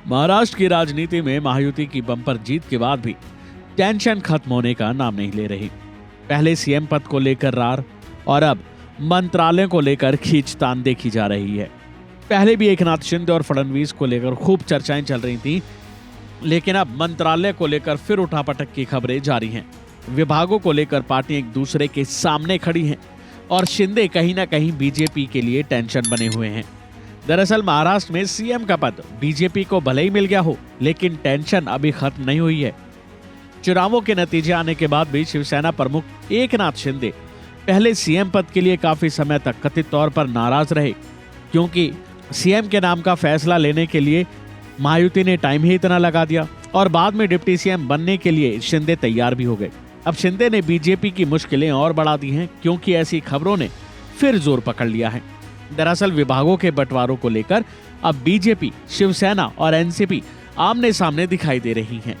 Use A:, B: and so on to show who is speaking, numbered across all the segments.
A: महाराष्ट्र की राजनीति में महायुति की बम्पर जीत के बाद भी टेंशन खत्म होने का नाम नहीं ले रही। पहले सीएम पद को लेकर रार और अब मंत्रालय को लेकर खींचतान देखी जा रही है। पहले भी एकनाथ शिंदे और फडणवीस को लेकर खूब चर्चाएं चल रही थी, लेकिन अब मंत्रालय को लेकर फिर उठापटक की खबरें जारी हैं। विभागों को लेकर पार्टी एक दूसरे के सामने खड़ी हैं और शिंदे कहीं ना कहीं बीजेपी के लिए टेंशन बने हुए हैं। दरअसल महाराष्ट्र में सीएम का पद बीजेपी को भले ही मिल गया हो, लेकिन टेंशन अभी खत्म नहीं हुई है। चुनावों के नतीजे आने के बाद भी शिवसेना प्रमुख एकनाथ शिंदे पहले सीएम पद के लिए काफी समय तक कथित तौर पर नाराज रहे, क्योंकि सीएम के नाम का फैसला लेने के लिए महायुति ने टाइम ही इतना लगा दिया और बाद में डिप्टी सीएम बनने के लिए शिंदे तैयार भी हो गए। अब शिंदे ने बीजेपी की मुश्किलें और बढ़ा दी हैं, क्योंकि ऐसी खबरों ने फिर जोर पकड़ लिया है। दरअसल विभागों के बंटवारों को लेकर अब बीजेपी, शिवसेना और एनसीपी आमने सामने दिखाई दे रही हैं।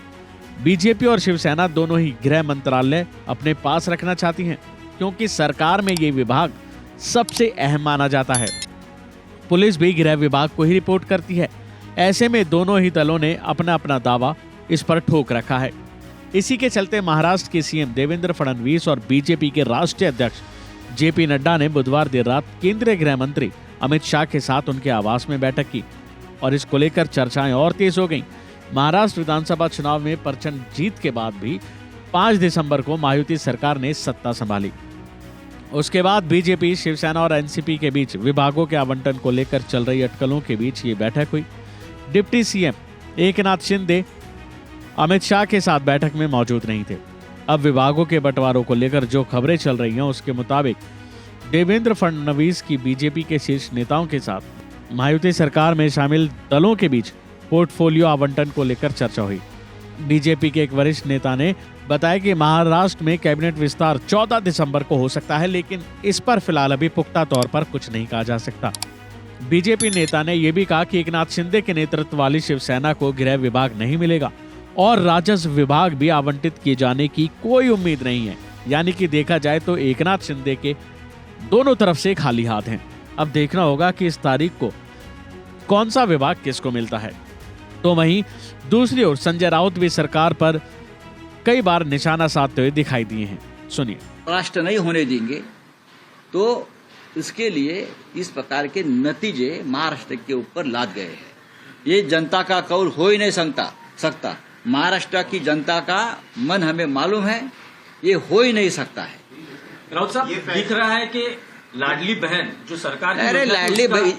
A: बीजेपी और शिवसेना दोनों ही गृह मंत्रालय अपने पास रखना चाहती हैं, क्योंकि सरकार में ये विभाग सबसे अहम माना जाता है। पुलिस भी गृह विभाग को ही रिपोर्ट करती है। ऐसे में दोनों ही दलों ने अपना अपना दावा इस पर ठोक रखा है। इसी के चलते महाराष्ट्र के सीएम देवेंद्र फडणवीस और बीजेपी के राष्ट्रीय अध्यक्ष जेपी नड्डा ने बुधवार देर रात केंद्रीय गृह मंत्री अमित शाह के साथ उनके आवास में बैठक की और इसको लेकर चर्चाएं और तेज हो गईं। महाराष्ट्र विधानसभा चुनाव में प्रचंड जीत के बाद भी 5 दिसंबर को महायुति सरकार ने सत्ता संभाली। उसके बाद बीजेपी, शिवसेना और एनसीपी के बीच विभागों के आवंटन को लेकर चल रही अटकलों के बीच ये बैठक हुई। डिप्टी सीएम एकनाथ शिंदे अमित शाह के साथ बैठक में मौजूद नहीं थे। अब विभागों के बंटवारों को लेकर जो खबरें चल रही हैं, उसके मुताबिक देवेंद्र फडणवीस की बीजेपी के शीर्ष नेताओं के साथ महायुति सरकार में शामिल दलों के बीच पोर्टफोलियो आवंटन को लेकर चर्चा हुई। बीजेपी के एक वरिष्ठ नेता ने बताया कि महाराष्ट्र में कैबिनेट विस्तार 14 दिसंबर को हो सकता है, लेकिन इस पर फिलहाल अभी पुख्ता तौर पर कुछ नहीं कहा जा सकता। बीजेपी नेता ने यह भी कहा कि एकनाथ शिंदे के नेतृत्व वाली शिवसेना को गृह विभाग नहीं मिलेगा और राजस्व विभाग भी आवंटित किए जाने की कोई उम्मीद नहीं है। यानी कि देखा जाए तो एकनाथ शिंदे के दोनों तरफ से खाली हाथ हैं। अब देखना होगा कि इस तारीख को कौन सा विभाग किसको मिलता है। तो वहीं दूसरी ओर संजय राउत भी सरकार पर कई बार निशाना साधते हुए दिखाई दिए हैं। सुनिए।
B: राष्ट्र नहीं होने देंगे तो इसके लिए इस प्रकार के नतीजे महाराष्ट्र के ऊपर लाद गए हैं। ये जनता का कौल हो ही नहीं सकता। महाराष्ट्र की जनता का मन हमें मालूम है, ये हो ही नहीं सकता है।
C: राउत साहब, दिख रहा है कि लाडली बहन जो सरकार की,
B: अरे लाडली भाई,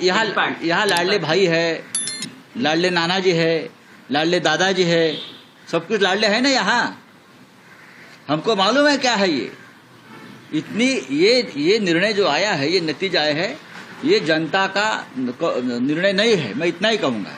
B: यहाँ लाडले भाई है, लाडले नाना जी है, लाडले दादाजी है, सब कुछ लाडले है ना यहाँ। हमको मालूम है क्या है ये। इतनी ये निर्णय जो आया है, ये नतीजा है, ये जनता का निर्णय नहीं है, मैं इतना ही कहूंगा।